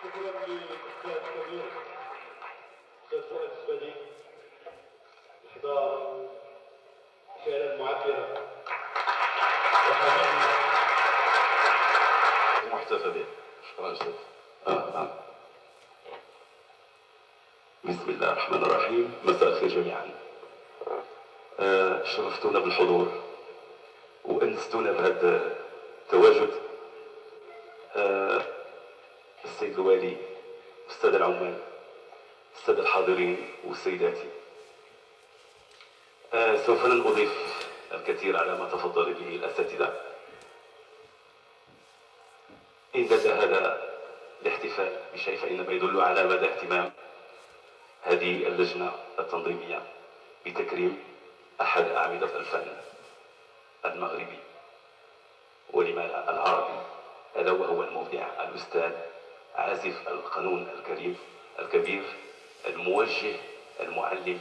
شكرا للاستاذ الكبير استاذ فؤاد الزبادي. احضار فعلا معبره وحميده محتفى به. شكرا استاذ. بسم الله الرحمن الرحيم. مساء الخير جميعا. شرفتونا بالحضور وانستونا بهذا التواجد. السيد الوالي، السادة العمال، السادة الحاضرين والسيداتي، سوف لن أضيف الكثير على ما تفضل به الأساتذة. إن بدا هذا الاحتفال بشيء فإنما يدل على مدى اهتمام هذه اللجنة التنظيمية بتكريم أحد أعمدة الفن المغربي ولما لا العربي، ألا وهو المبدع الأستاذ عازف القانون الكريم الكبير الموجه المعلم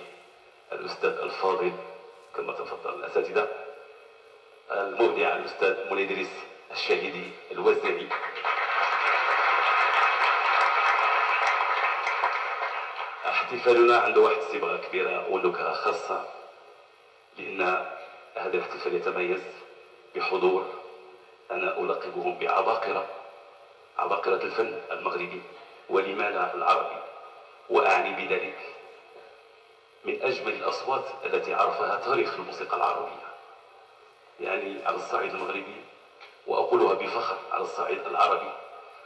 الأستاذ الفاضل كما تفضل الأساتذة، المبدع الأستاذ منى إدريس الشهيدي الوزعي. احتفالنا عنده واحد الصبغة كبيرة ونكهة خاصة، لأن هذا الاحتفال يتميز بحضور أنا ألقبهم بعباقرة، عباقرة الفن المغربي ولما لا العربي، وأعني بذلك من أجمل الأصوات التي عرفها تاريخ الموسيقى العربية، يعني على الصعيد المغربي، وأقولها بفخر على الصعيد العربي،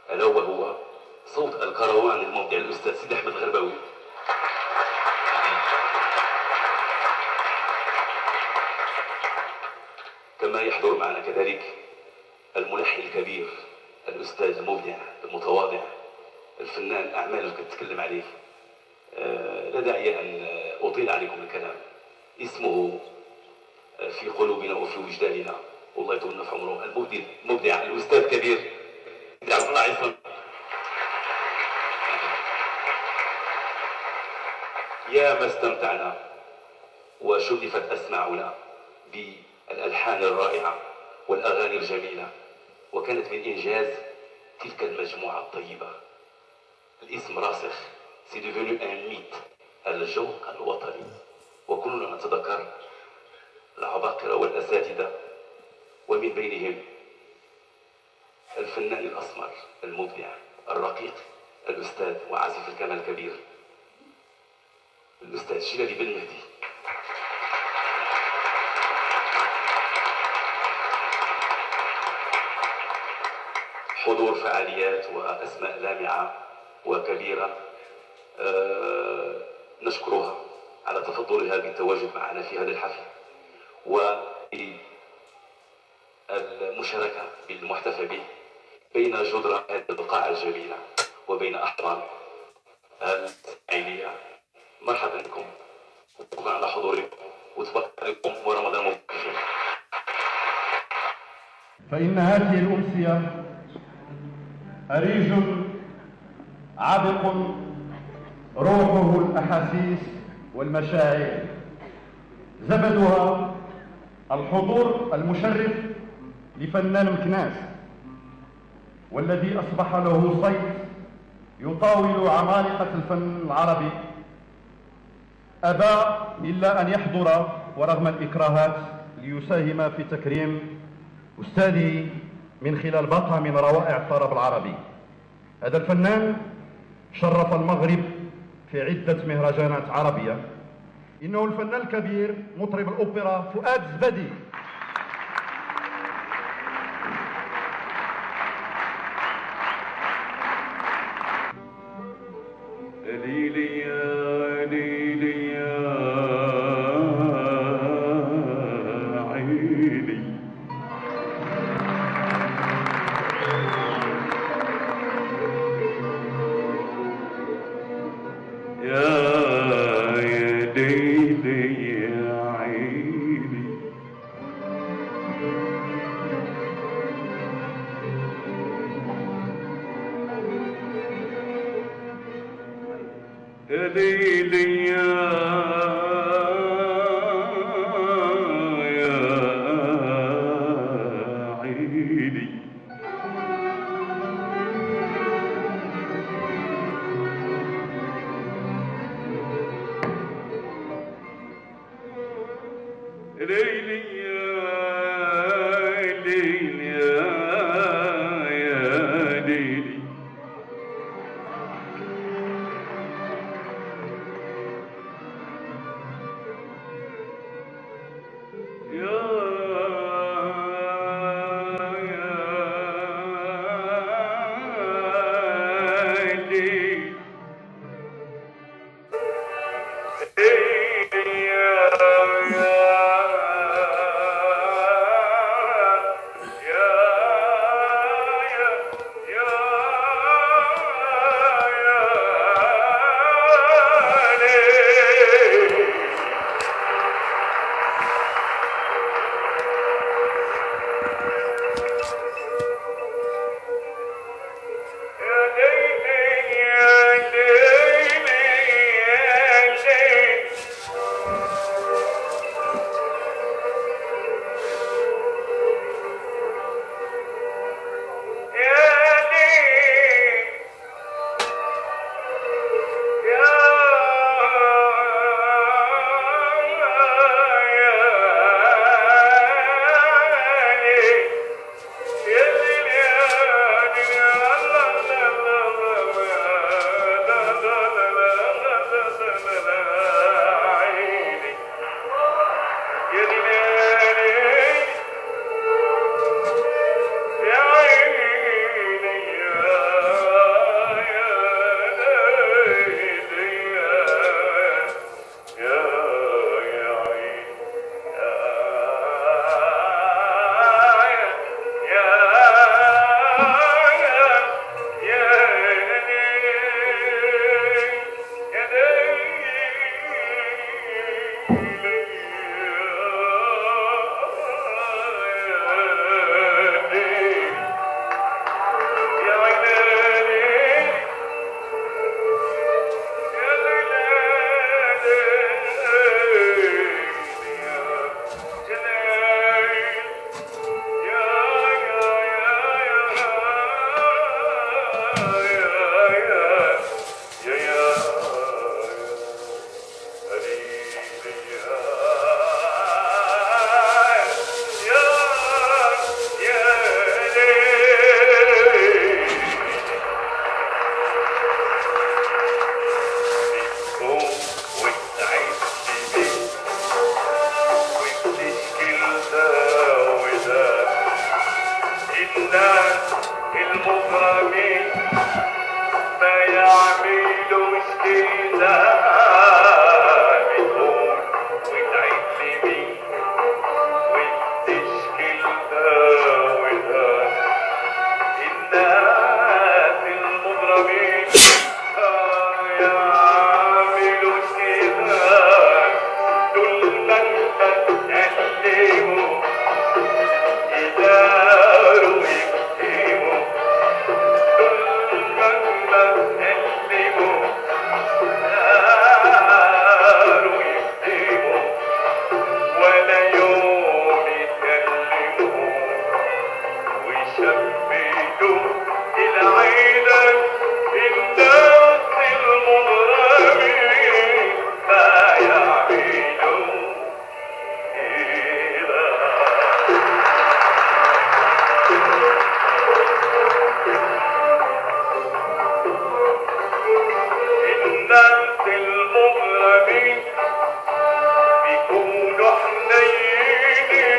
ألا وهو صوت الكروان المبدع الأستاذ سيدي أحمد الغرباوي. كما يحضر معنا كذلك الملحن الكبير الأستاذ المبدع المتواضع الفنان أعمال كنتكلم عليه. لا داعي أن أطيل عليكم الكلام، اسمه في قلوبنا وفي وجداننا، والله يطول في عمره، المبدع الأستاذ الكبير عبد الله عصام. يا ما استمتعنا وشرفت أسماعنا بالألحان الرائعة والأغاني الجميلة، وكانت من إنجاز تلك المجموعة الطيبة. الاسم راسخ، سي ديفونو ان ميت، الجوق الوطني، وكلنا نتذكر العباقرة والأساتذة، ومن بينهم الفنان الأسمر المبدع الرقيق الأستاذ وعازف الكمان الكبير الأستاذ جلالي بن مهدي. حضور فعاليات وأسماء لامعة وكبيرة نشكرها على تفضلها بالتواجد معنا في هذا الحفل والمشاركة بالمحتفى به بين جدران هذه القاعة الجميلة وبين أحضان العائلية. مرحبا بكم وشكرا على حضوركم، وتبارك عليكم ورمضان مبارك. فإن هذه الأمسية أريج عبق روحه الأحاسيس والمشاعر، زبدها الحضور المشرف لفنان مكناس، والذي أصبح له صيت يطاول عمالقة الفن العربي. أبى إلا أن يحضر ورغم الإكراهات ليساهم في تكريم أستاذه من خلال باقة من روائع الطرب العربي. هذا الفنان شرف المغرب في عدة مهرجانات عربية. إنه الفنان الكبير مطرب الأوبرا فؤاد الزبادي. ليلي يا ليلي يا عيني، يا ليلي يا عيني، يا ليلي يا عيني، المغرمين ما يعملوش كده بتقول وتعيد لي مين وتشكي وده الناس المغرمين ما يعملوش كده دول ما تتكلموا يداروا يكتموا دول ما تتكلموا يداروا يكتموا ولا يوم يكلموا ويشبكوا العيلة الناس المغرمين ما يعملوا كده الناس المغرمين بيكونوا حنينين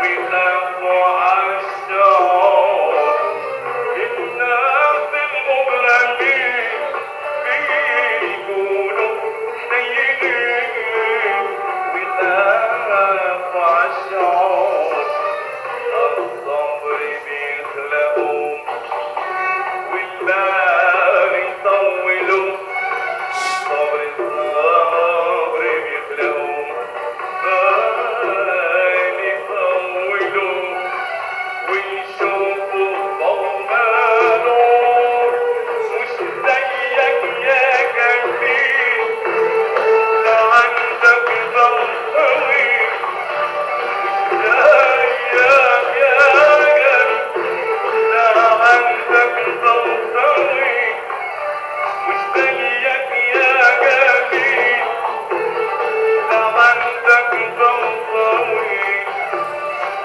ويخافوا عالشعور الناس المغرمين بيكونوا حنينين ويخافوا عالشعور الصبر بيخلقوه والبال يطولوا صبر الصبر بيخلقوه بال يطولوا ويشوفوا ضوء مش زيك يا جميل لا عندك ضوء طويل زيك يا جميل لا عندك ضوء طويل مش زيك يا جميل لا عندك ضوء طويل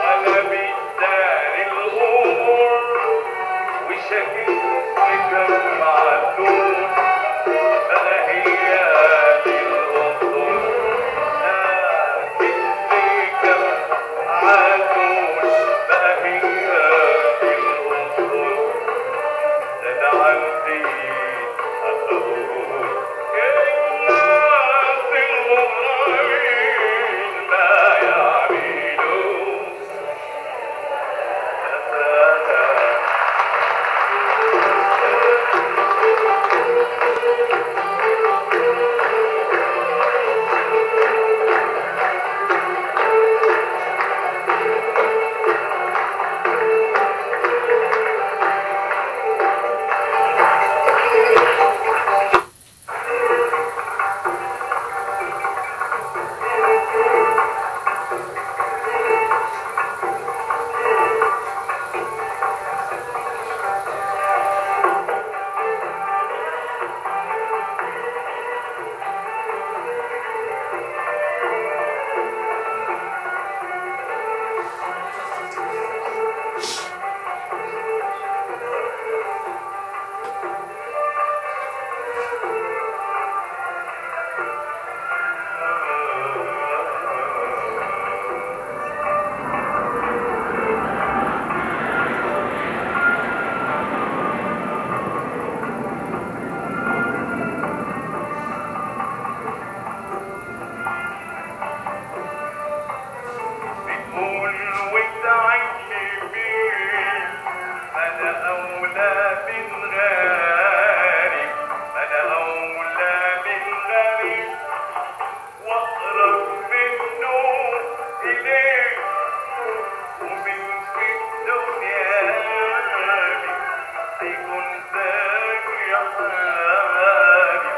ولا بيدار الأمور وشكلك معدول بقى هي دي الأصول لكن فيك معدول بقى هي دي الأصول ده أنا عندي أقول الناس المغرمين ما يعملوا بتقول وتعيش بيه أنا أولى من غيرك أنا أولى من غيرك وأقرب منه إليك ومن في الدنيا هيكون زيك يا حبيبي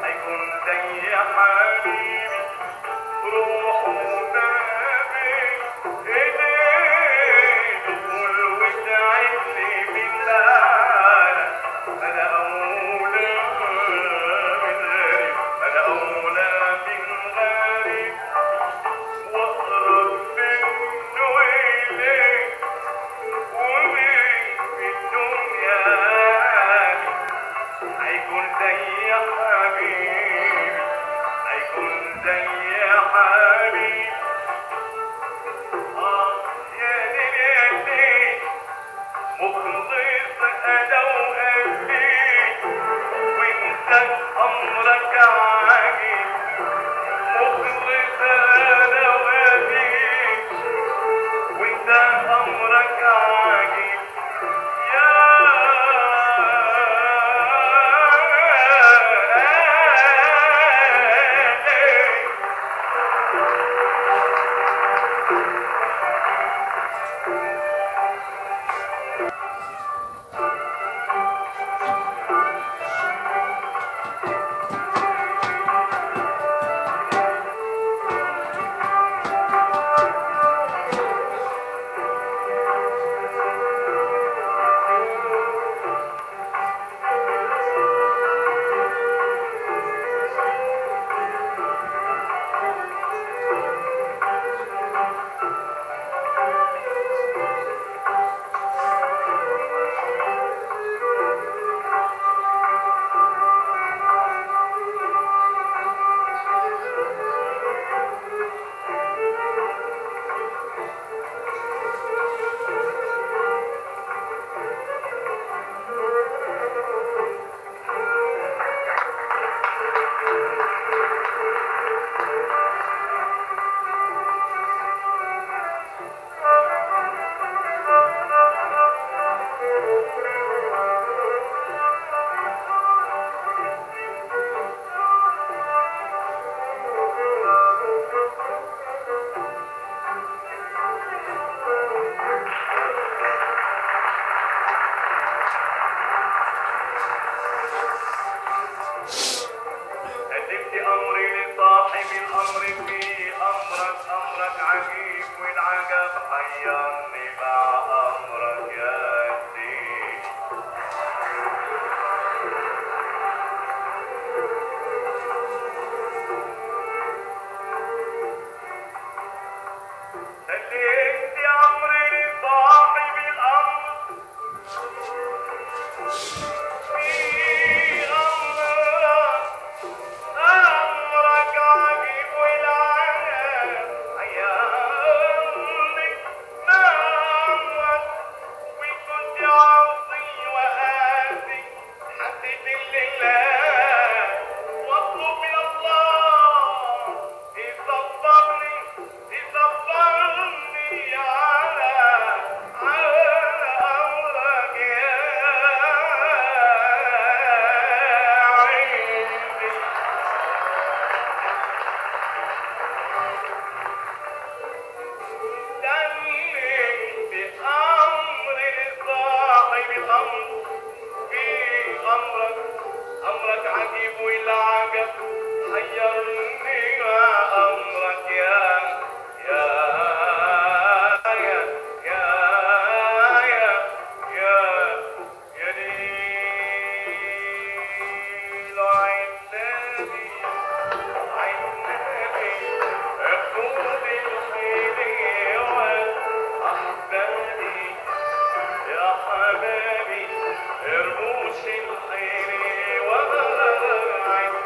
هيكون زي يا حبيبي روحه نبي إيديك تقول وتعبني بالله أنا أولى من غيرك أنا أولى من غيرك وأقرب منه إليك ومن في الدنيا هيكون زي يا حبيبي هيكون زي يا حبيبي يا ليل يا ليل مخلص مخلص انا وقلبي وانت امرك عاجل مخلص انا وقلبي وانت امرك عاجل سلمت امري لصاحب الامر في امرك عجيب والعجب حيرني مع امرك يا سيدي سلمت امري لصاحب الامر في أمرك عجيب والعجب حيرني ما أمرك وكنت عاصي وآسي حسيت لله واطلب من الله يصبرني على أمرك يا عيني سلمت أمري لصاحب الأمر في أمرك عجيب والعجب حيرني مع أمرك يا يا يا يا يا يا يا ليل عيناني اخدود الخيل وأحبابي يا حبابي ارموش الخيل وعنابي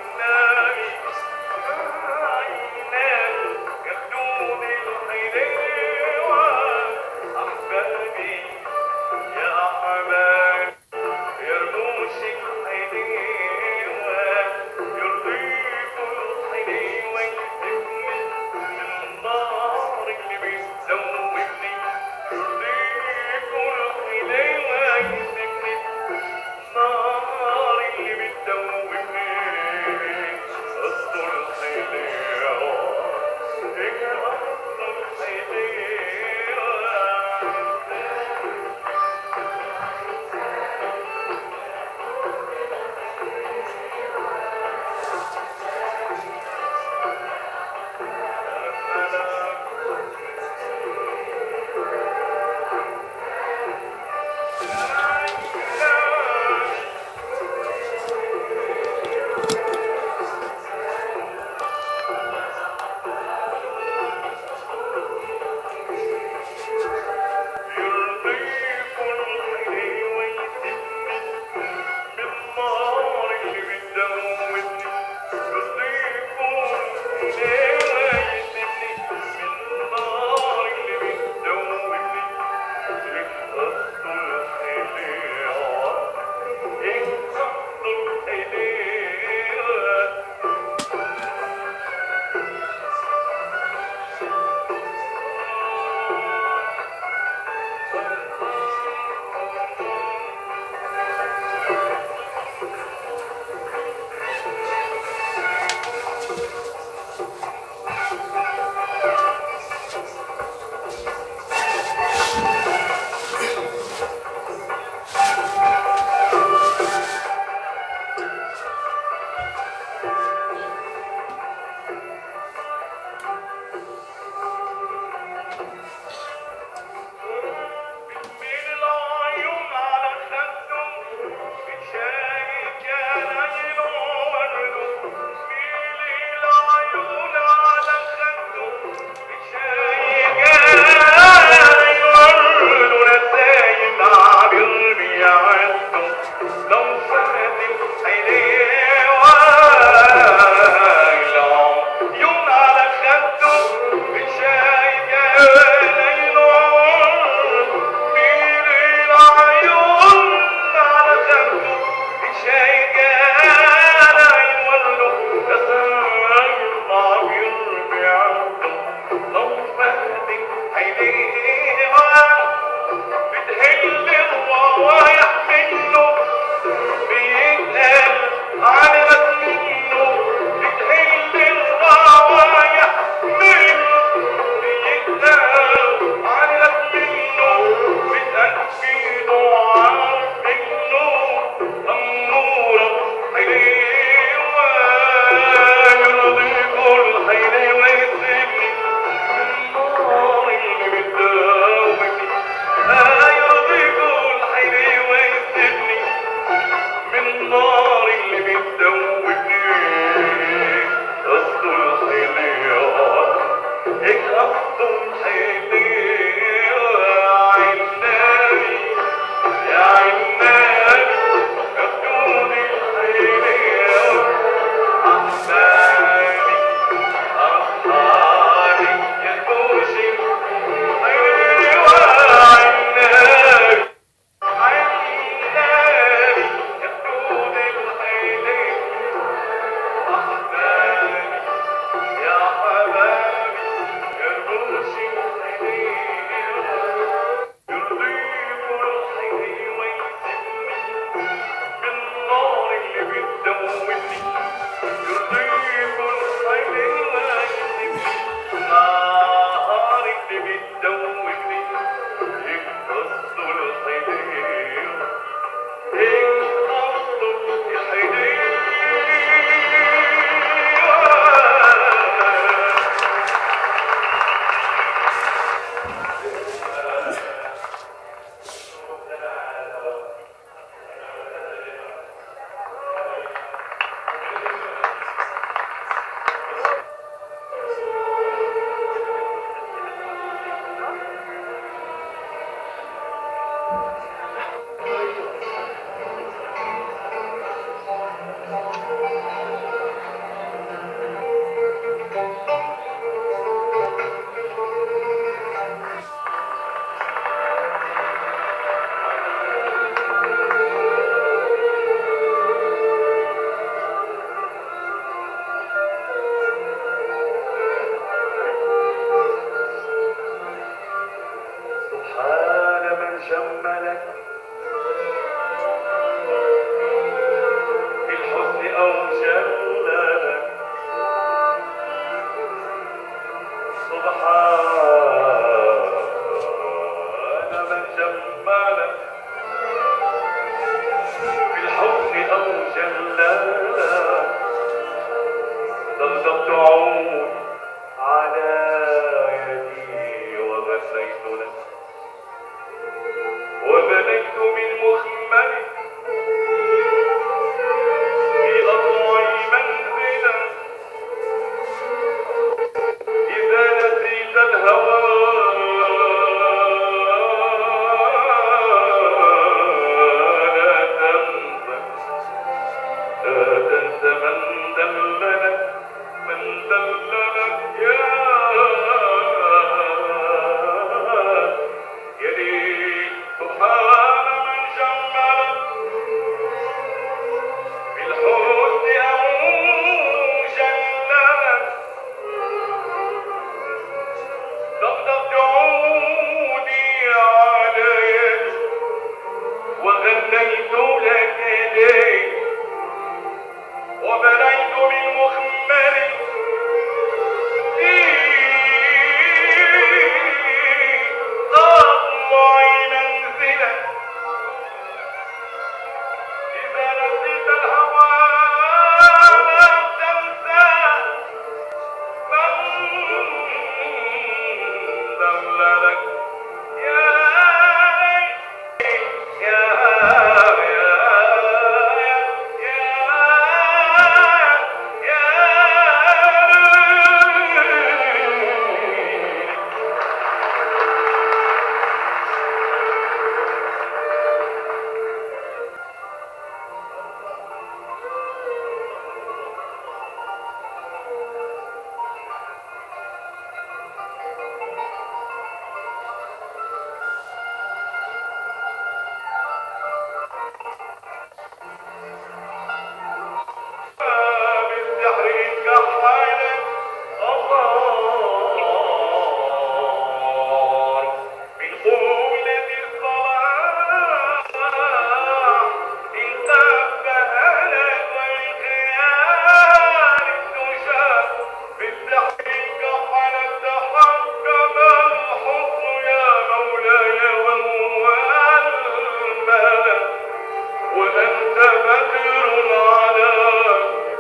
وأنت بدر على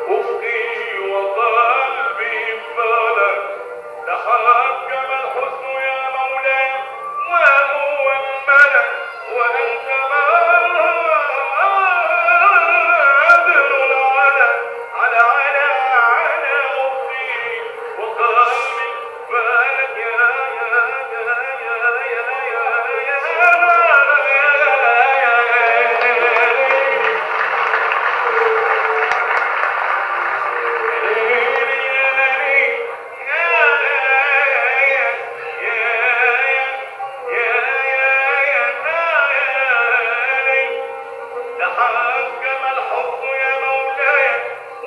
أفقي وقلبي بالك تحكم الحسن يا مولاي وهو الملك وأنت بدر على أفقي وقلبي بالك تحكم الحب يا مولاي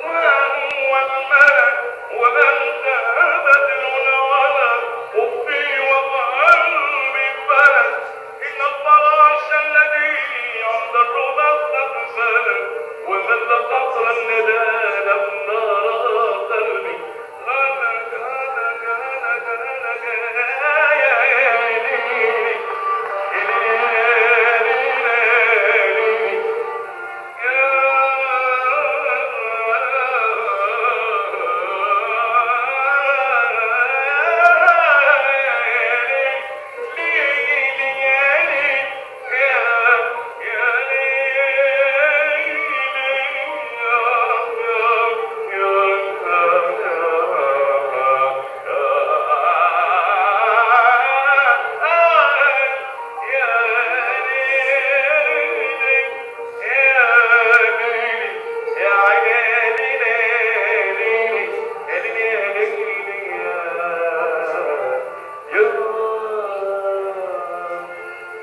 وهو الملك وأنت بدر العلا أفي وقلبي بلد إن الفراش الذي عند الرضا استقبل ومل قصر الندى لما رأى قلبي غلق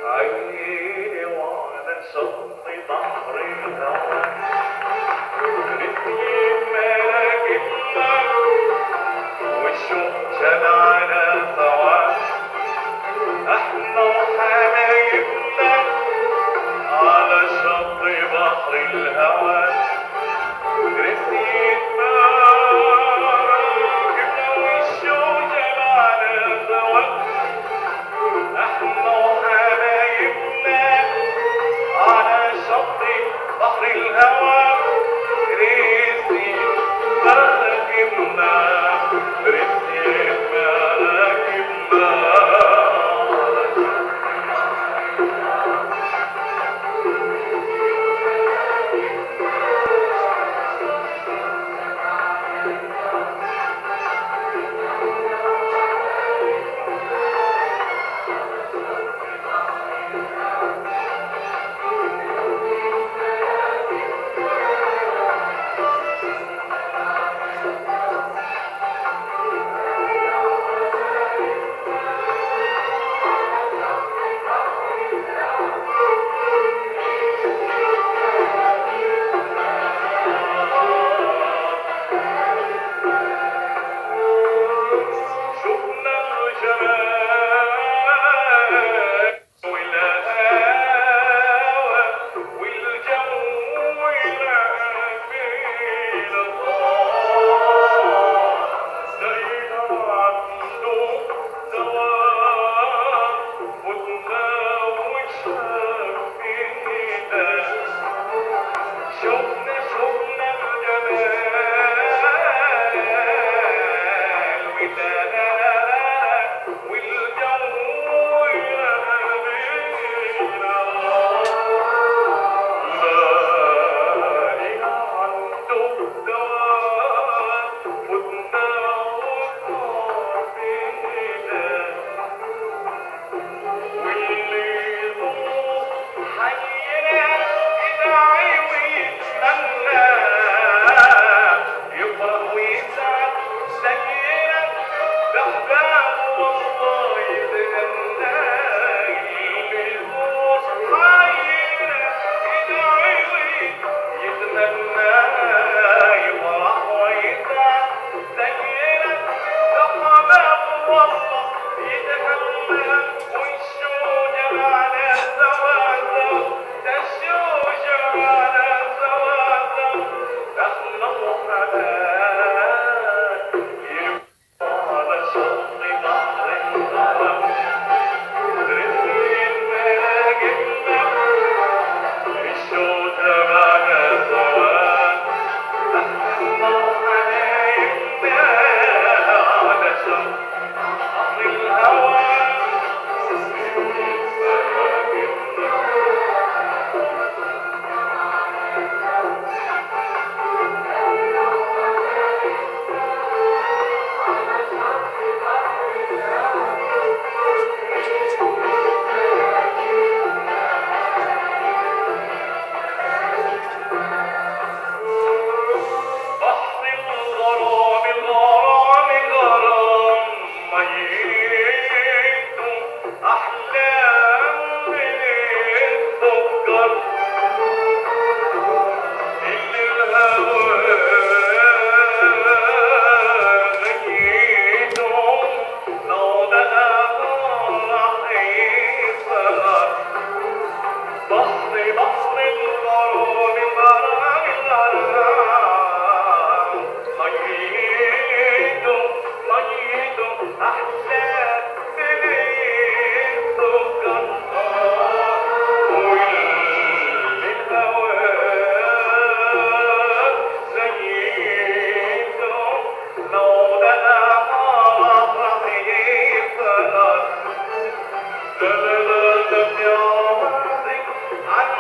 عيني وعلى شط بحر الهوى نسيت ملاكتنا والشوق جمعنا سوا احنا وحبايبنا على شط بحر الهوى نسيت ملاكتنا والشوق جمعنا سوا احنا وحبايبنا على شط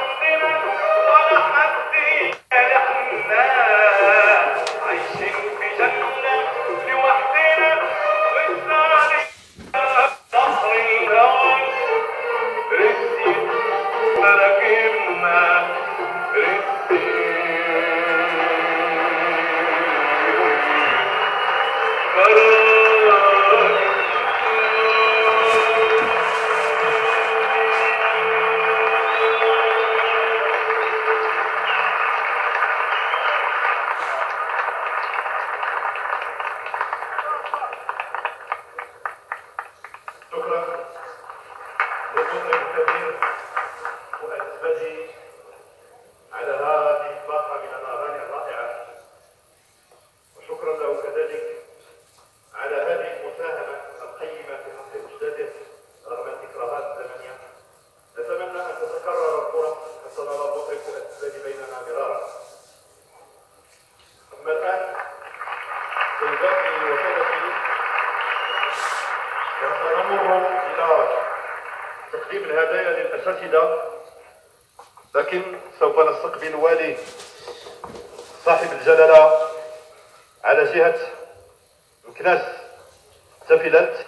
وحدنا ولا حد يجرحنا، عايشين في جنة لوحدنا والثاني بحر الهوى رسي مراكبنا رسي شكرا للمطرب الكبير فؤاد الزبدي على هذه الباقة من الأغاني الرائعة، وشكرا له كذلك على هذه المساهمة القيمة في حق أجداده رغم الإكراهات الزمنية. نتمنى أن تتكرر الفرص حتى نرى المطرب فؤاد الزبدي بيننا مرارا. أما الآن سيداتي وسادتي سنمر إلى تقديم الهدايا للأساتذة، لكن سوف نستقبل والي صاحب الجلالة على جهة مكناس تافيلات.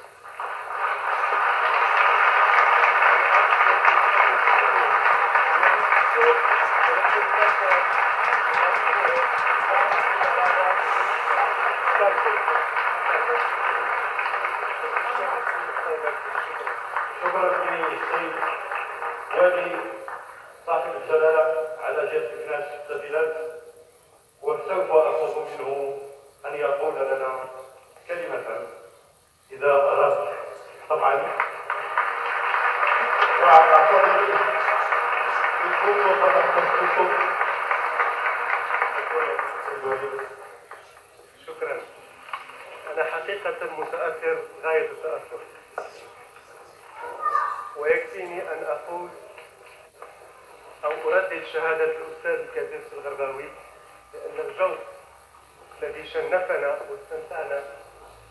شكرا للسيد والي صاحب الجلالة على جهة مكناس تافيلات، وسوف أطلب منه أن يقول لنا كلمة إذا أردت طبعا، وأعتذر إن كنت قد أخطأت. شكرا. أنا حقيقة متأثر غاية التأثر، ويكفيني أن أقول أو أردد شهادة الأستاذ الكبير في الغرباوي بأن الجو الذي شنفنا واستمتعنا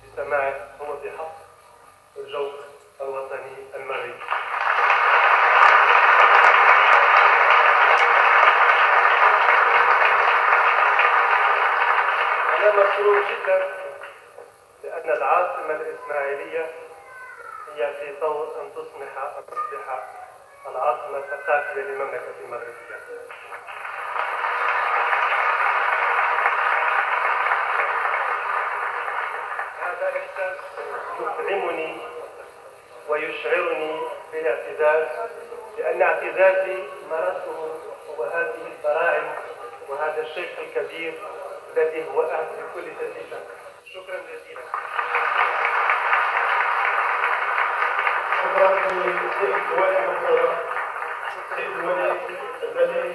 بسماعه هو بحق الجو الوطني المغربي. أنا مسرور جدا لأن العاصمة الإسماعيلية هي في طور أن تصبح العاصمة الثقافية للمملكة المغربية. هذا إحساس يطعمني ويشعرني بالاعتزاز، لأن اعتزازي مرته هو هذه البراعم وهذا الشيخ الكبير الذي هو أهل لكل جديد. شكرا جزيلا. شكرا للسيد الوالي السيد الوالي الذي